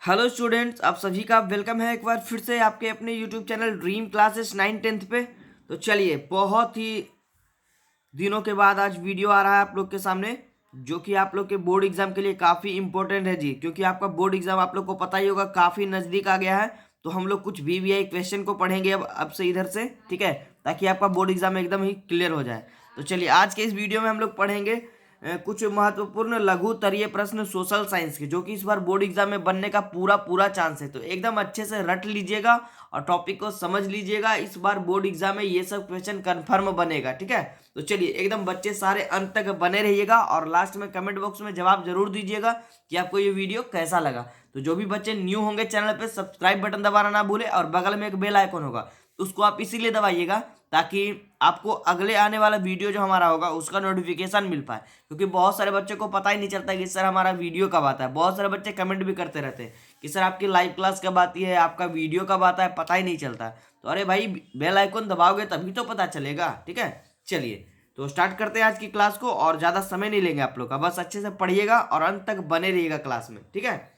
Hello students, आप सभी का वेलकम है एक बार फिर से आपके अपने YouTube channel dream classes 9th पे। तो चलिए, बहुत ही दिनों के बाद आज वीडियो आ रहा है आप लोग के सामने, जो कि आप लोग के बोर्ड एग्जाम के लिए काफ़ी इंपॉर्टेंट है जी। क्योंकि आपका बोर्ड एग्जाम आप लोग को पता ही होगा काफ़ी नज़दीक आ गया है। तो हम लोग कुछ वीवीआई क्वेश्चन को पढ़ेंगे अब से इधर से, ठीक है, ताकि आपका बोर्ड एग्जाम एकदम ही क्लियर हो जाए। तो चलिए, आज के इस वीडियो में हम लोग पढ़ेंगे कुछ महत्वपूर्ण लघु तरीय प्रश्न सोशल साइंस के, जो कि इस बार बोर्ड एग्जाम में बनने का पूरा पूरा चांस है। तो एकदम अच्छे से रट लीजिएगा और टॉपिक को समझ लीजिएगा। इस बार बोर्ड एग्जाम में ये सब क्वेश्चन कंफर्म बनेगा, ठीक है। तो चलिए, एकदम बच्चे सारे अंत तक बने रहिएगा और लास्ट में कमेंट बॉक्स में जवाब जरूर दीजिएगा कि आपको ये वीडियो कैसा लगा। तो जो भी बच्चे न्यू होंगे चैनल पे, सब्सक्राइब बटन दबाना ना भूले और बगल में एक बेल आइकन होगा, उसको आप इसीलिए दबाइएगा ताकि आपको अगले आने वाला वीडियो जो हमारा होगा उसका नोटिफिकेशन मिल पाए। क्योंकि बहुत सारे बच्चों को पता ही नहीं चलता कि सर हमारा वीडियो कब आता है। बहुत सारे बच्चे कमेंट भी करते रहते हैं कि सर आपकी लाइव क्लास कब आती है, आपका वीडियो कब आता है, पता ही नहीं चलता। तो अरे भाई, बेल आइकन दबाओगे तभी तो पता चलेगा, ठीक है। चलिए, तो स्टार्ट करते हैं आज की क्लास को और ज़्यादा समय नहीं लेंगे आप लोग का। बस अच्छे से पढ़िएगा और अंत तक बने रहिएगा क्लास में, ठीक है।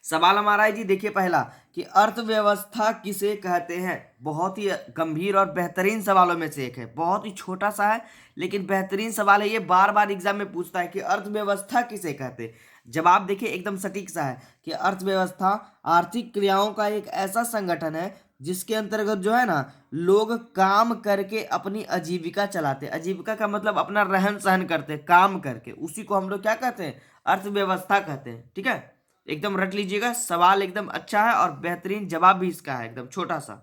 सवाल हमारा है जी, देखिए पहला, कि अर्थव्यवस्था किसे कहते हैं। बहुत ही गंभीर और बेहतरीन सवालों में से एक है। बहुत ही छोटा सा है लेकिन बेहतरीन सवाल है ये। बार बार एग्जाम में पूछता है कि अर्थव्यवस्था किसे कहते हैं। जवाब देखिए एकदम सटीक सा है कि अर्थव्यवस्था आर्थिक क्रियाओं का एक ऐसा संगठन है जिसके अंतर्गत जो है ना, लोग काम करके अपनी आजीविका चलाते। आजीविका का मतलब अपना रहन सहन करते काम करके, उसी को हम लोग क्या कहते हैं, अर्थव्यवस्था कहते हैं, ठीक है। एकदम रट लीजिएगा, सवाल एकदम अच्छा है और बेहतरीन जवाब भी इसका है, एकदम छोटा सा।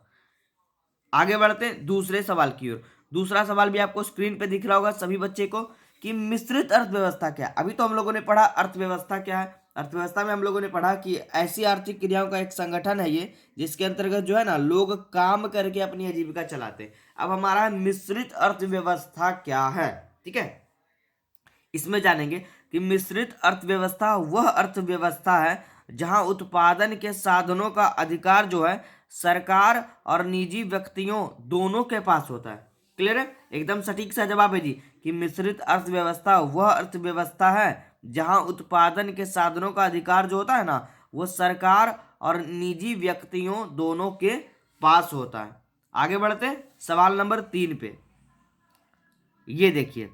आगे बढ़ते हैं दूसरे सवाल की ओर। दूसरा सवाल भी आपको स्क्रीन पे दिख रहा होगा सभी बच्चे को, कि मिश्रित अर्थव्यवस्था क्या है। अभी तो हम लोगों ने पढ़ा अर्थव्यवस्था क्या है। अर्थव्यवस्था में हम लोगों ने पढ़ा कि ऐसी आर्थिक क्रियाओं का एक संगठन है ये, जिसके अंतर्गत जो है ना, लोग काम करके अपनी आजीविका चलाते हैं। अब हमारा मिश्रित अर्थव्यवस्था क्या है, ठीक है। इसमें जानेंगे कि मिश्रित अर्थव्यवस्था वह अर्थव्यवस्था है जहां उत्पादन के साधनों का अधिकार जो है सरकार और निजी व्यक्तियों दोनों के पास होता है। क्लियर है, एकदम सटीक सा जवाब है जी, कि मिश्रित अर्थव्यवस्था वह अर्थव्यवस्था है जहां उत्पादन के साधनों का अधिकार जो होता है ना, वो सरकार और निजी व्यक्तियों दोनों के पास होता है। आगे बढ़ते हैं सवाल नंबर 3 पे। ये देखिए,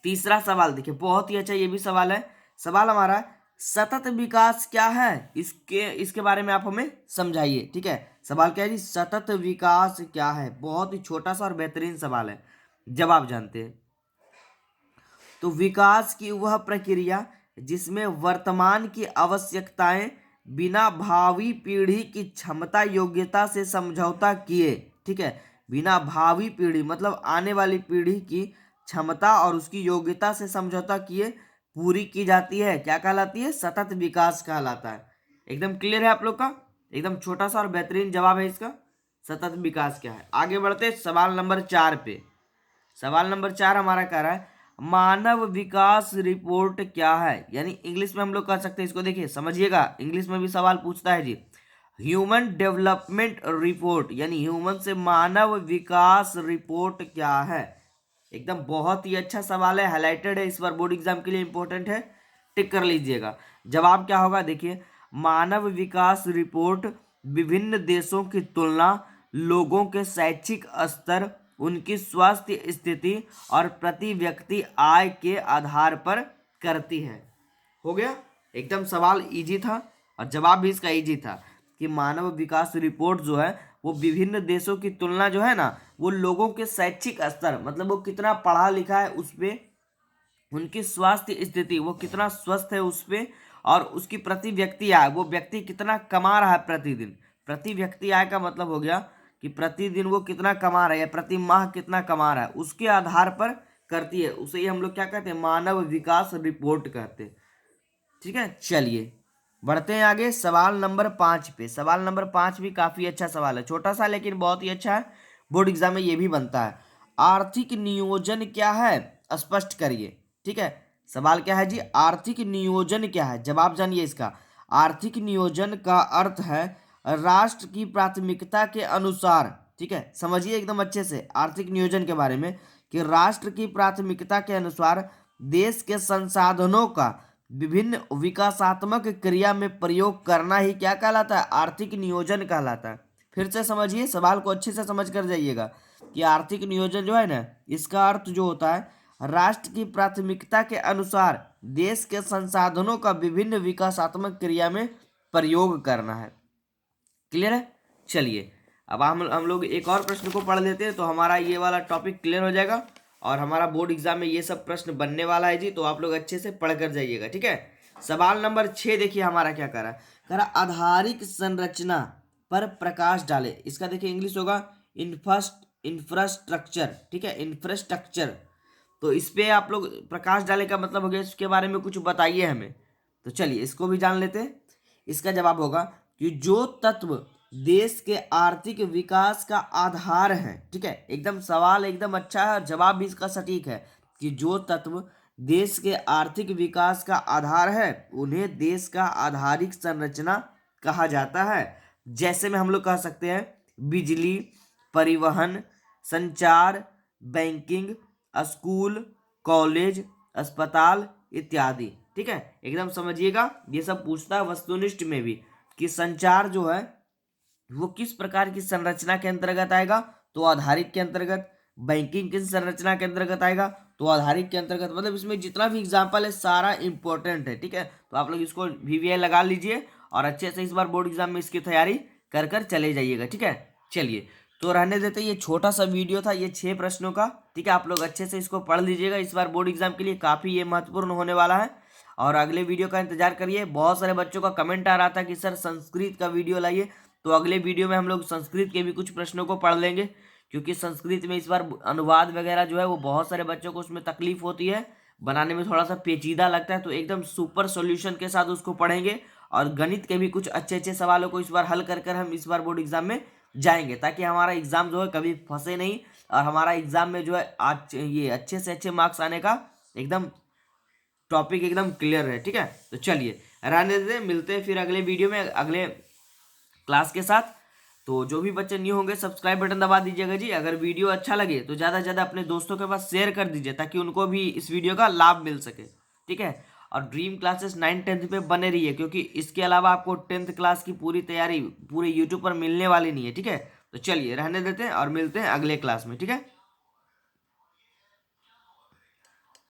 तीसरा सवाल देखिए, बहुत ही अच्छा ये भी सवाल है। सवाल हमारा है, सतत विकास क्या है, इसके बारे में आप हमें समझाइए, ठीक है। सवाल क्या है जी, सतत विकास क्या है। बहुत ही छोटा सा और बेहतरीन सवाल है। जवाब जानते हैं। तो विकास की वह प्रक्रिया जिसमें वर्तमान की आवश्यकताएं बिना भावी पीढ़ी की क्षमता योग्यता से समझौता किए, ठीक है। बिना भावी पीढ़ी मतलब आने वाली पीढ़ी की क्षमता और उसकी योग्यता से समझौता किए पूरी की जाती है, क्या कहलाती है, सतत विकास कहलाता है। एकदम क्लियर है आप लोग का, एकदम छोटा सा और बेहतरीन जवाब है इसका, सतत विकास क्या है। आगे बढ़ते सवाल नंबर 4 पे। सवाल नंबर 4 हमारा कह रहा है, मानव विकास रिपोर्ट क्या है। यानी इंग्लिश में हम लोग कह सकते हैं इसको, देखिए समझिएगा, इंग्लिश में भी सवाल पूछता है जी। ह्यूमन डेवलपमेंट रिपोर्ट, यानी ह्यूमन से मानव विकास रिपोर्ट क्या है। एकदम बहुत ही अच्छा सवाल है, हाईलाइटेड है, इस बार बोर्ड एग्जाम के लिए इंपॉर्टेंट है, टिक कर लीजिएगा। जवाब क्या होगा देखिए, मानव विकास रिपोर्ट विभिन्न देशों की तुलना, लोगों के शैक्षिक स्तर, उनकी स्वास्थ्य स्थिति और प्रति व्यक्ति आय के आधार पर करती है। हो गया, एकदम सवाल इजी था और जवाब भी इसका इजी था कि मानव विकास रिपोर्ट जो है वो विभिन्न देशों की तुलना जो है ना, वो लोगों के शैक्षिक स्तर मतलब वो कितना पढ़ा लिखा है उस पर, उनकी स्वास्थ्य स्थिति वो कितना स्वस्थ है उस पर, और उसकी प्रति व्यक्ति आय, वो व्यक्ति कितना कमा रहा है प्रतिदिन। प्रति व्यक्ति आय का मतलब हो गया कि प्रतिदिन वो कितना कमा रहा है या प्रति माह कितना कमा रहा है, उसके आधार पर करती है। उसे ही हम लोग क्या कहते हैं, मानव विकास रिपोर्ट कहते हैं, ठीक है। चलिए बढ़ते हैं आगे सवाल नंबर 5 पे। सवाल नंबर 5 भी काफी अच्छा सवाल है, छोटा सा लेकिन बहुत ही अच्छा है, बोर्ड एग्जाम में ये भी बनता है। आर्थिक नियोजन क्या है, स्पष्ट करिए, ठीक है। सवाल क्या है जी, आर्थिक नियोजन क्या है। जवाब जानिए इसका। आर्थिक नियोजन का अर्थ है राष्ट्र की प्राथमिकता के अनुसार, ठीक है, समझिए एकदम अच्छे से आर्थिक नियोजन के बारे में, कि राष्ट्र की प्राथमिकता के अनुसार देश के संसाधनों का विभिन्न विकासात्मक क्रिया में प्रयोग करना ही क्या कहलाता है? आर्थिक नियोजन कहलाता है। फिर से समझिए, सवाल को अच्छे से समझ कर जाइएगा कि आर्थिक नियोजन जो है ना, इसका अर्थ जो होता है राष्ट्र की प्राथमिकता के अनुसार देश के संसाधनों का विभिन्न विकासात्मक क्रिया में प्रयोग करना है। क्लियर है? चलिए अब हम लोग एक और प्रश्न को पढ़ लेते हैं तो हमारा ये वाला टॉपिक क्लियर हो जाएगा और हमारा बोर्ड एग्जाम में ये सब प्रश्न बनने वाला है जी, तो आप लोग अच्छे से पढ़ कर जाइएगा। ठीक है, सवाल नंबर 6 देखिए हमारा क्या कह रहा है, आधारिक संरचना पर प्रकाश डाले। इसका देखिए इंग्लिश होगा इंफ्रास्ट्रक्चर। ठीक है, इंफ्रास्ट्रक्चर। तो इस पे आप लोग प्रकाश डाले का मतलब हो गया इसके बारे में कुछ बताइए हमें। तो चलिए इसको भी जान लेते हैं। इसका जवाब होगा कि जो तत्व देश के आर्थिक विकास का आधार है। ठीक है, एकदम सवाल एकदम अच्छा है और जवाब भी इसका सटीक है कि जो तत्व देश के आर्थिक विकास का आधार है उन्हें देश का आधारिक संरचना कहा जाता है। जैसे में हम लोग कह सकते हैं बिजली, परिवहन, संचार, बैंकिंग, स्कूल, कॉलेज, अस्पताल इत्यादि। ठीक है, एकदम समझिएगा, ये सब पूछता है वस्तुनिष्ठ में भी कि संचार जो है वो किस प्रकार की संरचना के अंतर्गत आएगा, तो आधारिक के अंतर्गत। बैंकिंग किस संरचना के अंतर्गत आएगा, तो आधारिक के अंतर्गत। मतलब इसमें जितना भी एग्जाम्पल है सारा इंपॉर्टेंट है। ठीक है, तो आप लोग इसको VVI लगा लीजिए और अच्छे से इस बार बोर्ड एग्जाम में इसकी तैयारी कर कर चले जाइएगा। ठीक है, चलिए तो रहने देते, ये छोटा सा वीडियो था, ये 6 प्रश्नों का। ठीक है, आप लोग अच्छे से इसको पढ़ लीजिएगा, इस बार बोर्ड एग्जाम के लिए काफ़ी ये महत्वपूर्ण होने वाला है। और अगले वीडियो का इंतजार करिए। बहुत सारे बच्चों का कमेंट आ रहा था कि सर संस्कृत का वीडियो लाइए, तो अगले वीडियो में हम लोग संस्कृत के भी कुछ प्रश्नों को पढ़ लेंगे, क्योंकि संस्कृत में इस बार अनुवाद वगैरह जो है वो बहुत सारे बच्चों को उसमें तकलीफ होती है, बनाने में थोड़ा सा पेचीदा लगता है, तो एकदम सुपर सॉल्यूशन के साथ उसको पढ़ेंगे। और गणित के भी कुछ अच्छे अच्छे सवालों को इस बार हल कर कर हम इस बार बोर्ड एग्जाम में जाएंगे, ताकि हमारा एग्जाम जो है कभी फंसे नहीं और हमारा एग्जाम में जो है आज ये अच्छे से अच्छे मार्क्स आने का एकदम टॉपिक एकदम क्लियर है। ठीक है, तो चलिए रहने देते, मिलते हैं फिर अगले वीडियो में अगले क्लास के साथ। तो जो भी बच्चे न्यू होंगे सब्सक्राइब बटन दबा दीजिएगा जी। अगर वीडियो अच्छा लगे तो ज़्यादा से ज़्यादा अपने दोस्तों के पास शेयर कर दीजिए, ताकि उनको भी इस वीडियो का लाभ मिल सके। ठीक है, और ड्रीम क्लासेस 9-10 पे बने रहिए, क्योंकि इसके अलावा आपको 10th क्लास की पूरी तैयारी पूरे यूट्यूब पर मिलने वाली नहीं है। ठीक है, तो चलिए रहने देते हैं और मिलते हैं अगले क्लास में। ठीक है।